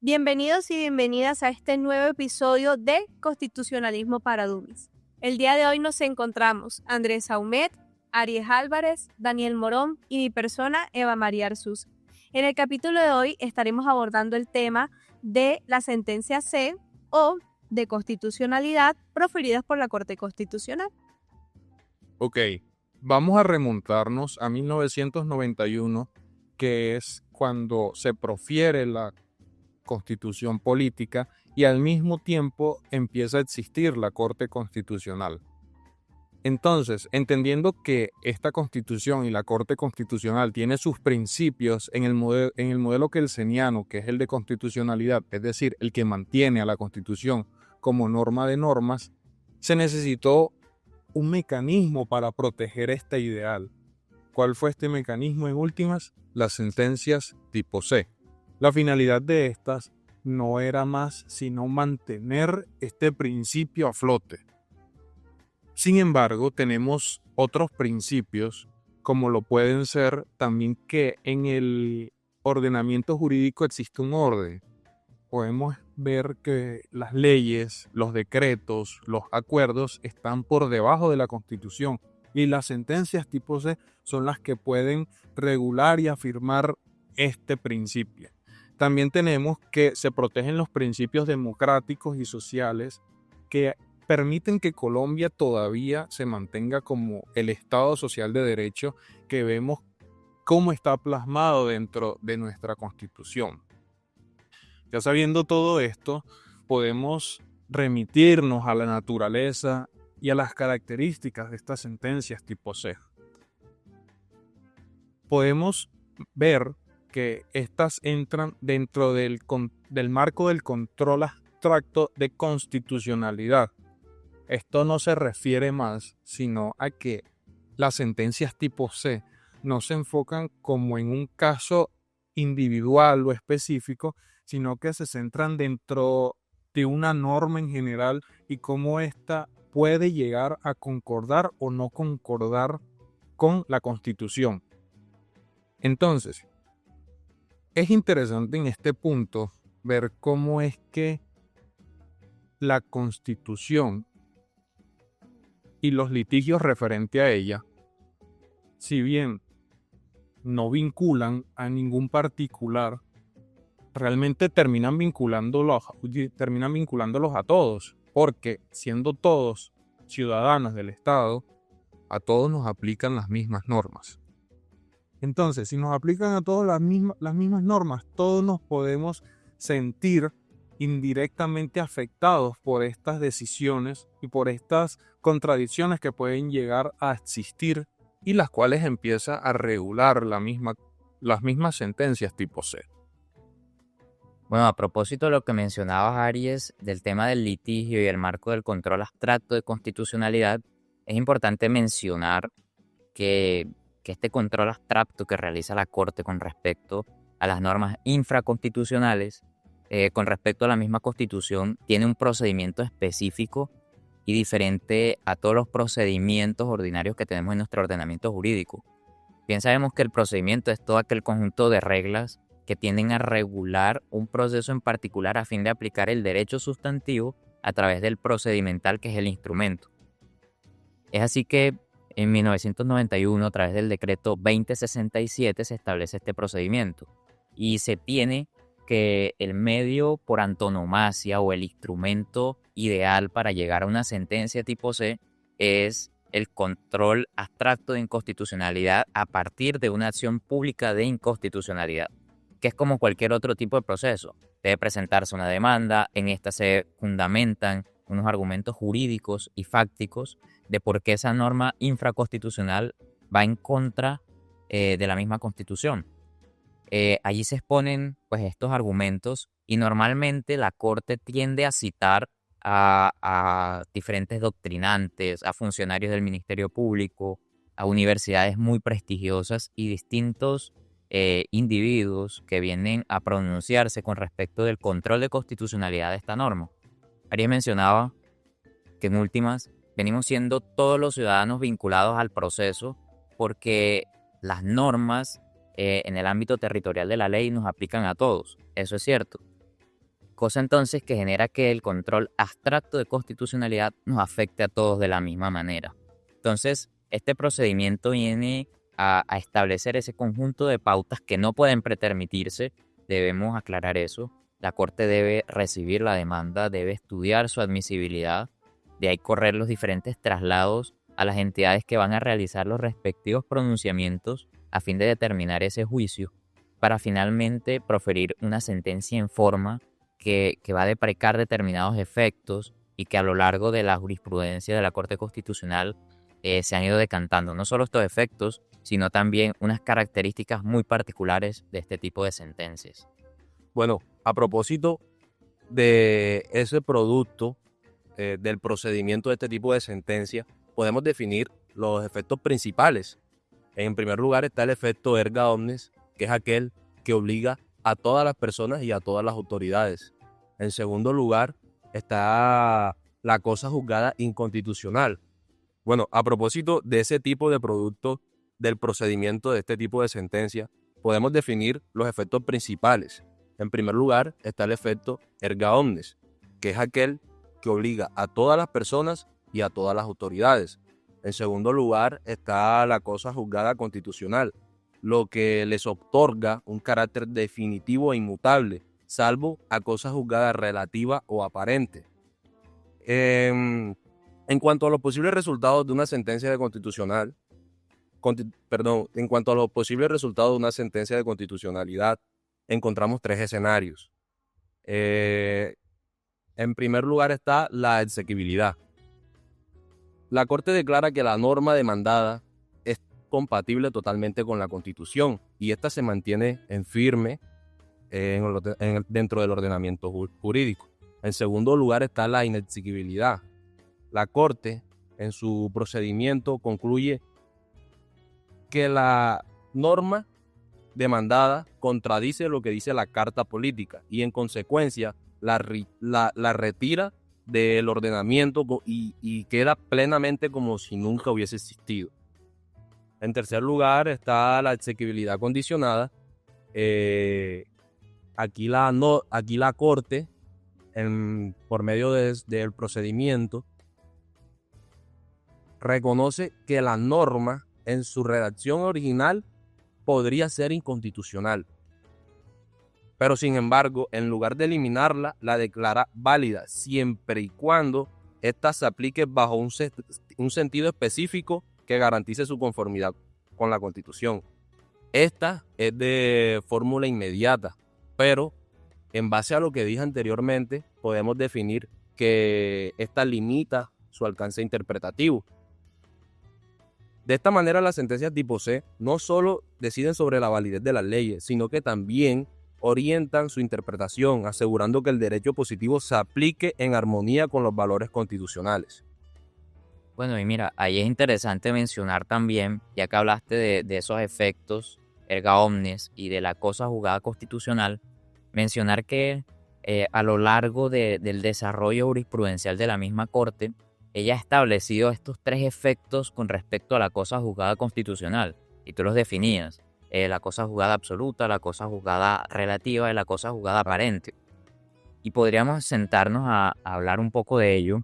Bienvenidos y bienvenidas a este nuevo episodio de Constitucionalismo para Dummies. El día de hoy nos encontramos Andrés Aumet, Aries Álvarez, Daniel Morón y mi persona Eva María Arzús. En el capítulo de hoy estaremos abordando el tema de la sentencia C o de constitucionalidad proferidas por la Corte Constitucional. Ok, vamos a remontarnos a 1991, que es cuando se profiere la Constitución política y al mismo tiempo empieza a existir la Corte Constitucional. Entonces, entendiendo que esta Constitución y la Corte Constitucional tiene sus principios en el modelo kelseniano, que es el de constitucionalidad, es decir, el que mantiene a la Constitución como norma de normas, se necesitó un mecanismo para proteger este ideal. ¿Cuál fue este mecanismo en últimas? Las sentencias tipo C. La finalidad de estas no era más sino mantener este principio a flote. Sin embargo, tenemos otros principios, como lo pueden ser también que en el ordenamiento jurídico existe un orden. Podemos ver que las leyes, los decretos, los acuerdos están por debajo de la Constitución y las sentencias tipo C son las que pueden regular y afirmar este principio. También tenemos que se protegen los principios democráticos y sociales que permiten que Colombia todavía se mantenga como el Estado social de derecho que vemos cómo está plasmado dentro de nuestra Constitución. Ya sabiendo todo esto, podemos remitirnos a la naturaleza y a las características de estas sentencias tipo C. Podemos ver que estas entran dentro del marco del control abstracto de constitucionalidad. Esto no se refiere más sino a que las sentencias tipo C no se enfocan como en un caso individual o específico, sino que se centran dentro de una norma en general y cómo ésta puede llegar a concordar o no concordar con la Constitución. Entonces, es interesante en este punto ver cómo es que la Constitución y los litigios referentes a ella, si bien no vinculan a ningún particular, realmente terminan vinculándolos a todos, porque siendo todos ciudadanos del Estado, a todos nos aplican las mismas normas. Entonces, si nos aplican a todos las mismas normas, todos nos podemos sentir indirectamente afectados por estas decisiones y por estas contradicciones que pueden llegar a existir y las cuales empieza a regular las mismas sentencias tipo C. Bueno, a propósito de lo que mencionabas, Aries, del tema del litigio y el marco del control abstracto de constitucionalidad, es importante mencionar que este control abstracto que realiza la Corte con respecto a las normas infraconstitucionales, con respecto a la misma Constitución, tiene un procedimiento específico y diferente a todos los procedimientos ordinarios que tenemos en nuestro ordenamiento jurídico. Bien sabemos que el procedimiento es todo aquel conjunto de reglas que tienden a regular un proceso en particular a fin de aplicar el derecho sustantivo a través del procedimental, que es el instrumento. Es así que en 1991, a través del decreto 2067, se establece este procedimiento y se tiene que el medio por antonomasia o el instrumento ideal para llegar a una sentencia tipo C es el control abstracto de inconstitucionalidad a partir de una acción pública de inconstitucionalidad, que es como cualquier otro tipo de proceso. Debe presentarse una demanda, en esta se fundamentan unos argumentos jurídicos y fácticos de por qué esa norma infraconstitucional va en contra de la misma Constitución. Allí se exponen pues estos argumentos y normalmente la Corte tiende a citar a diferentes doctrinantes, a funcionarios del Ministerio Público, a universidades muy prestigiosas y distintos individuos que vienen a pronunciarse con respecto del control de constitucionalidad de esta norma. Aries mencionaba que en últimas venimos siendo todos los ciudadanos vinculados al proceso porque las normas en el ámbito territorial de la ley nos aplican a todos. Eso es cierto. cosa entonces que genera que el control abstracto de constitucionalidad nos afecte a todos de la misma manera. Entonces, este procedimiento viene a establecer ese conjunto de pautas que no pueden pretermitirse. Debemos aclarar eso. La Corte debe recibir la demanda, debe estudiar su admisibilidad, de ahí correr los diferentes traslados a las entidades que van a realizar los respectivos pronunciamientos a fin de determinar ese juicio, para finalmente proferir una sentencia en forma que va a deprecar determinados efectos y que a lo largo de la jurisprudencia de la Corte Constitucional se han ido decantando no solo estos efectos, sino también unas características muy particulares de este tipo de sentencias. Bueno, a propósito de ese producto del procedimiento de este tipo de sentencia, podemos definir los efectos principales. En primer lugar está el efecto erga omnes, que es aquel que obliga a todas las personas y a todas las autoridades. En segundo lugar está la cosa juzgada inconstitucional. Bueno, a propósito de ese tipo de producto del procedimiento de este tipo de sentencia, podemos definir los efectos principales. En primer lugar está el efecto erga omnes, que es aquel que obliga a todas las personas y a todas las autoridades. En segundo lugar está la cosa juzgada constitucional, lo que les otorga un carácter definitivo e inmutable, salvo a cosa juzgada relativa o aparente. En cuanto a los posibles resultados de una sentencia de constitucionalidad, encontramos tres escenarios. En primer lugar está la exequibilidad. La Corte declara que la norma demandada es compatible totalmente con la Constitución y esta se mantiene en firme dentro del ordenamiento jurídico. En segundo lugar está la inexequibilidad. La Corte, en su procedimiento, concluye que la norma demandada contradice lo que dice la Carta Política y en consecuencia la retira del ordenamiento y queda plenamente como si nunca hubiese existido. En tercer lugar está la exequibilidad condicionada. Aquí la Corte, por medio del procedimiento, reconoce que la norma en su redacción original podría ser inconstitucional. Pero sin embargo, en lugar de eliminarla, la declara válida siempre y cuando ésta se aplique bajo un sentido específico que garantice su conformidad con la Constitución. Esta es de fórmula inmediata, pero en base a lo que dije anteriormente, podemos definir que esta limita su alcance interpretativo. De esta manera, las sentencias tipo C no solo deciden sobre la validez de las leyes, sino que también orientan su interpretación, asegurando que el derecho positivo se aplique en armonía con los valores constitucionales. Bueno, y mira, ahí es interesante mencionar también, ya que hablaste de esos efectos erga omnes y de la cosa juzgada constitucional, mencionar que a lo largo del desarrollo jurisprudencial de la misma Corte, ella ha establecido estos tres efectos con respecto a la cosa juzgada constitucional, y tú los definías. La cosa juzgada absoluta, la cosa juzgada relativa y la cosa juzgada aparente. Y podríamos sentarnos a hablar un poco de ello,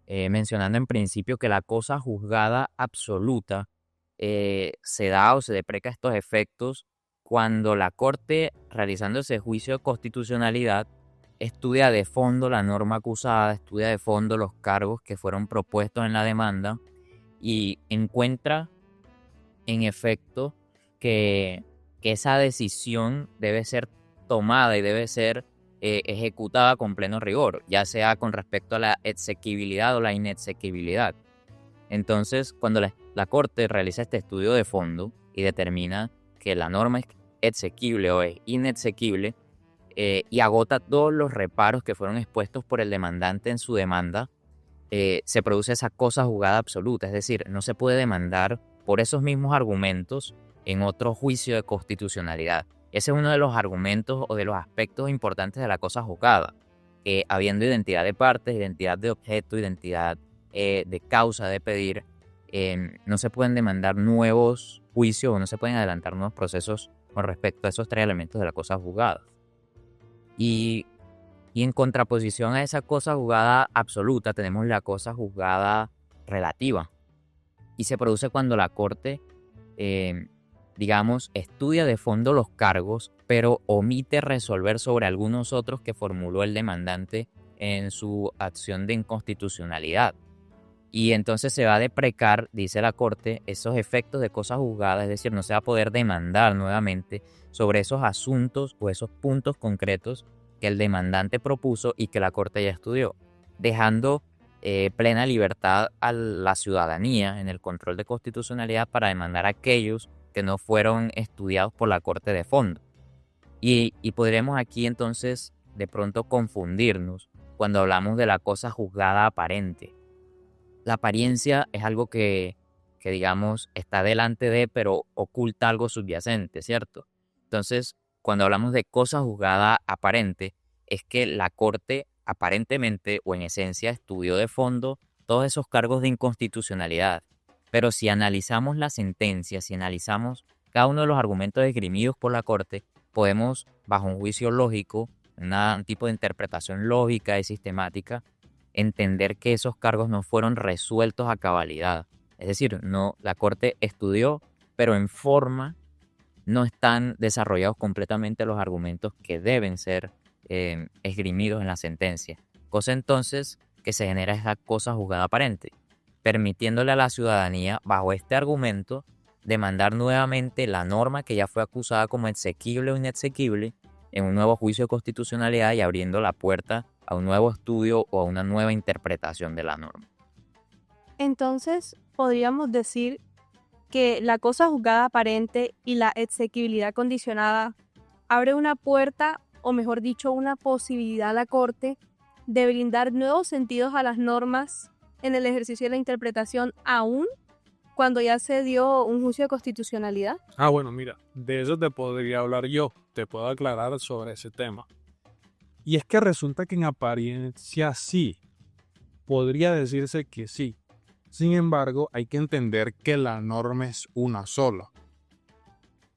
mencionando en principio que la cosa juzgada absoluta se da o se depreca estos efectos cuando la Corte, realizando ese juicio de constitucionalidad, estudia de fondo la norma acusada, estudia de fondo los cargos que fueron propuestos en la demanda y encuentra en efecto que esa decisión debe ser tomada y debe ser ejecutada con pleno rigor, ya sea con respecto a la exequibilidad o la inexequibilidad. Entonces, cuando la Corte realiza este estudio de fondo y determina que la norma es exequible o es inexequible y agota todos los reparos que fueron expuestos por el demandante en su demanda, se produce esa cosa juzgada absoluta, es decir, no se puede demandar por esos mismos argumentos en otro juicio de constitucionalidad. Ese es uno de los argumentos o de los aspectos importantes de la cosa juzgada, que habiendo identidad de partes, identidad de objeto, identidad de causa de pedir, no se pueden demandar nuevos juicios o no se pueden adelantar nuevos procesos con respecto a esos tres elementos de la cosa juzgada. Y Y en contraposición a esa cosa juzgada absoluta tenemos la cosa juzgada relativa. Y se produce cuando la Corte, digamos, estudia de fondo los cargos, pero omite resolver sobre algunos otros que formuló el demandante en su acción de inconstitucionalidad. Y entonces se va a deprecar, dice la Corte, esos efectos de cosas juzgadas, es decir, no se va a poder demandar nuevamente sobre esos asuntos o esos puntos concretos que el demandante propuso y que la Corte ya estudió, dejando plena libertad a la ciudadanía en el control de constitucionalidad para demandar a aquellos que no fueron estudiados por la Corte de fondo. Y podremos aquí entonces de pronto confundirnos cuando hablamos de la cosa juzgada aparente. La apariencia es algo que digamos está delante de, pero oculta algo subyacente, ¿cierto? Entonces, cuando hablamos de cosa juzgada aparente, es que la Corte aparentemente o en esencia estudió de fondo todos esos cargos de inconstitucionalidad. Pero si analizamos la sentencia, si analizamos cada uno de los argumentos esgrimidos por la Corte, podemos, bajo un juicio lógico, un tipo de interpretación lógica y sistemática, entender que esos cargos no fueron resueltos a cabalidad. Es decir, no, la Corte estudió, pero en forma no están desarrollados completamente los argumentos que deben ser esgrimidos en la sentencia. Cosa entonces que se genera esa cosa juzgada aparente, permitiéndole a la ciudadanía, bajo este argumento, demandar nuevamente la norma que ya fue acusada como exequible o inexequible en un nuevo juicio de constitucionalidad y abriendo la puerta a un nuevo estudio o a una nueva interpretación de la norma. Entonces, podríamos decir que la cosa juzgada aparente y la exequibilidad condicionada abre una puerta, o mejor dicho, una posibilidad a la Corte de brindar nuevos sentidos a las normas en el ejercicio de la interpretación, aún cuando ya se dio un juicio de constitucionalidad. Bueno, mira, de eso te podría hablar yo, te puedo aclarar sobre ese tema. Y es que resulta que en apariencia sí, podría decirse que sí. Sin embargo, hay que entender que la norma es una sola.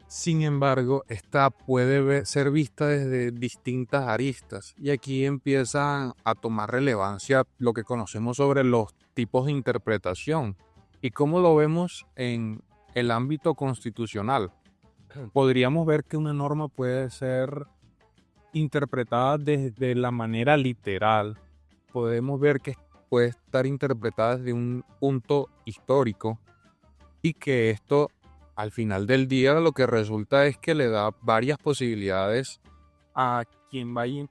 Sin embargo, esta puede ser vista desde distintas aristas y aquí empiezan a tomar relevancia lo que conocemos sobre los tipos de interpretación y cómo lo vemos en el ámbito constitucional. Podríamos ver que una norma puede ser interpretada desde la manera literal. Podemos ver que puede estar interpretada desde un punto histórico y que esto al final del día lo que resulta es que le da varias posibilidades a quien vaya,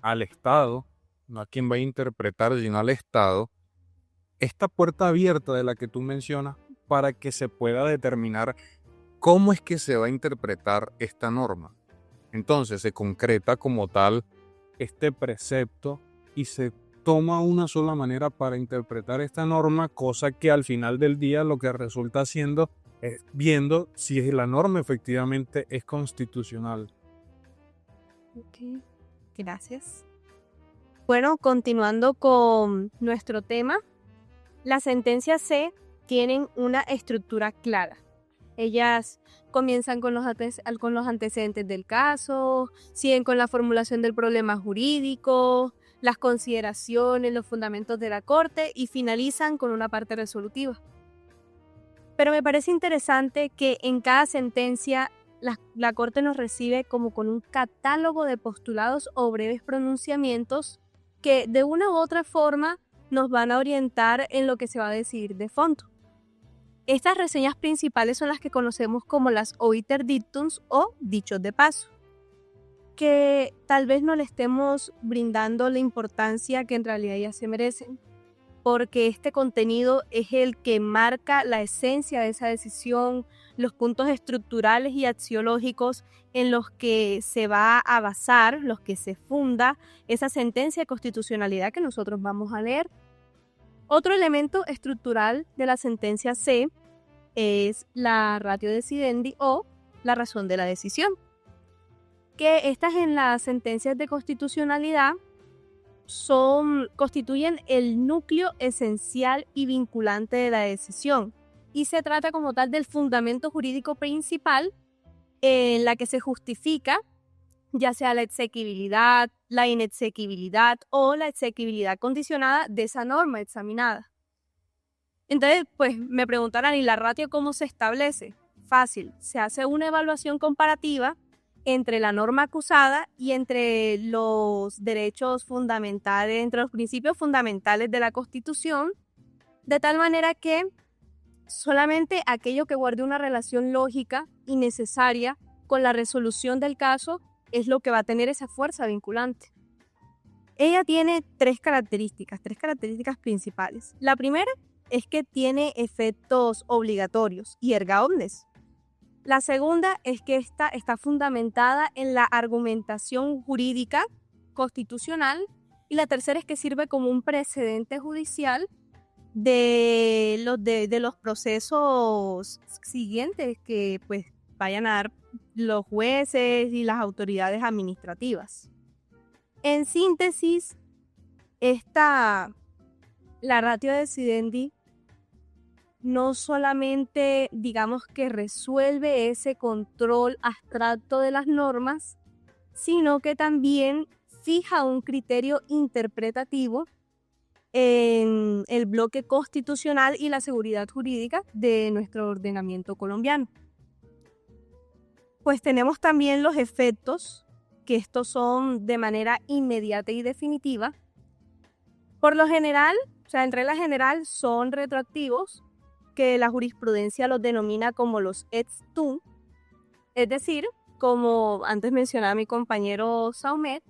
al Estado, no a quien vaya a interpretar, sino al Estado, esta puerta abierta de la que tú mencionas para que se pueda determinar cómo es que se va a interpretar esta norma. Entonces se concreta como tal este precepto y se toma una sola manera para interpretar esta norma, cosa que al final del día lo que resulta siendo viendo si la norma efectivamente es constitucional. Ok, gracias. Bueno, continuando con nuestro tema, las sentencias C tienen una estructura clara. Ellas comienzan con los antecedentes del caso, siguen con la formulación del problema jurídico, las consideraciones, los fundamentos de la Corte y finalizan con una parte resolutiva. Pero me parece interesante que en cada sentencia la Corte nos recibe como con un catálogo de postulados o breves pronunciamientos que de una u otra forma nos van a orientar en lo que se va a decidir de fondo. Estas reseñas principales son las que conocemos como las obiter dictums o dichos de paso, que tal vez no le estemos brindando la importancia que en realidad ya se merecen, porque este contenido es el que marca la esencia de esa decisión, los puntos estructurales y axiológicos en los que se va a basar, los que se funda esa sentencia de constitucionalidad que nosotros vamos a leer. Otro elemento estructural de la sentencia C es la ratio decidendi o la razón de la decisión, que estas en las sentencias de constitucionalidad constituyen el núcleo esencial y vinculante de la decisión y se trata como tal del fundamento jurídico principal en la que se justifica ya sea la exequibilidad, la inexequibilidad o la exequibilidad condicionada de esa norma examinada. Entonces, pues me preguntarán, ¿y la ratio cómo se establece? Fácil, se hace una evaluación comparativa entre la norma acusada y entre los derechos fundamentales, entre los principios fundamentales de la Constitución, de tal manera que solamente aquello que guarde una relación lógica y necesaria con la resolución del caso es lo que va a tener esa fuerza vinculante. Ella tiene tres características principales. La primera es que tiene efectos obligatorios y erga omnes. La segunda es que esta está fundamentada en la argumentación jurídica constitucional. Y la tercera es que sirve como un precedente judicial de los procesos siguientes que pues vayan a dar los jueces y las autoridades administrativas. En síntesis, la ratio decidendi no solamente, digamos, que resuelve ese control abstracto de las normas, sino que también fija un criterio interpretativo en el bloque constitucional y la seguridad jurídica de nuestro ordenamiento colombiano. Pues tenemos también los efectos, que estos son de manera inmediata y definitiva. Por lo general, en regla general, son retroactivos, que la jurisprudencia los denomina como los ex tunc, es decir, como antes mencionaba mi compañero Saumet,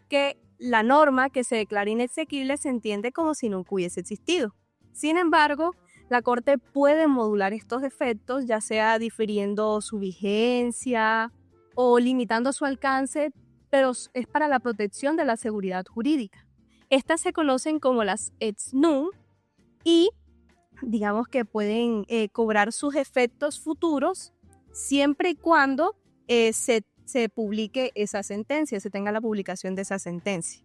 que la norma que se declara inexequible se entiende como si nunca hubiese existido. Sin embargo, la Corte puede modular estos efectos, ya sea difiriendo su vigencia o limitando su alcance, pero es para la protección de la seguridad jurídica. Estas se conocen como las ex nunc y digamos que pueden cobrar sus efectos futuros siempre y cuando se publique esa sentencia, se tenga la publicación de esa sentencia.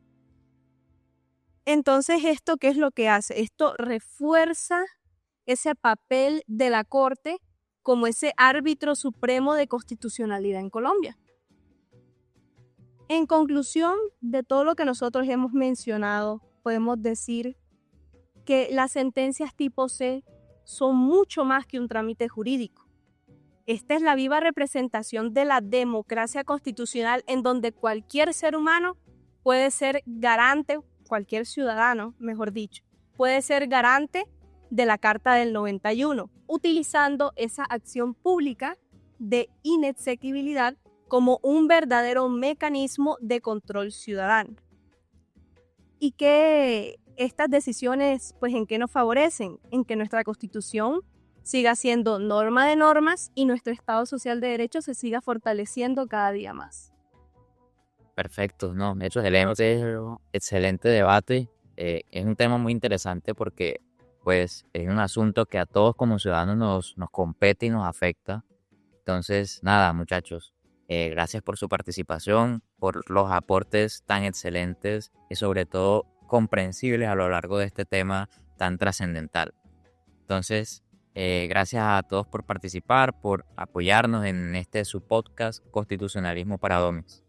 Entonces, ¿esto qué es lo que hace? Esto refuerza ese papel de la Corte como ese árbitro supremo de constitucionalidad en Colombia. En conclusión de todo lo que nosotros hemos mencionado, podemos decir que las sentencias tipo C son mucho más que un trámite jurídico. Esta es la viva representación de la democracia constitucional en donde cualquier ser humano puede ser garante, cualquier ciudadano, mejor dicho, puede ser garante de la Carta del 91, utilizando esa acción pública de inexequibilidad como un verdadero mecanismo de control ciudadano. Y que estas decisiones, pues, ¿en qué nos favorecen? En que nuestra Constitución siga siendo norma de normas y nuestro Estado social de derecho se siga fortaleciendo cada día más. Perfecto, no, de hecho, excelente debate. Es un tema muy interesante porque pues es un asunto que a todos como ciudadanos nos compete y nos afecta. Entonces, nada, muchachos, gracias por su participación, por los aportes tan excelentes y sobre todo comprensibles a lo largo de este tema tan trascendental. Entonces, gracias a todos por participar, por apoyarnos en este su podcast Constitucionalismo para Domis.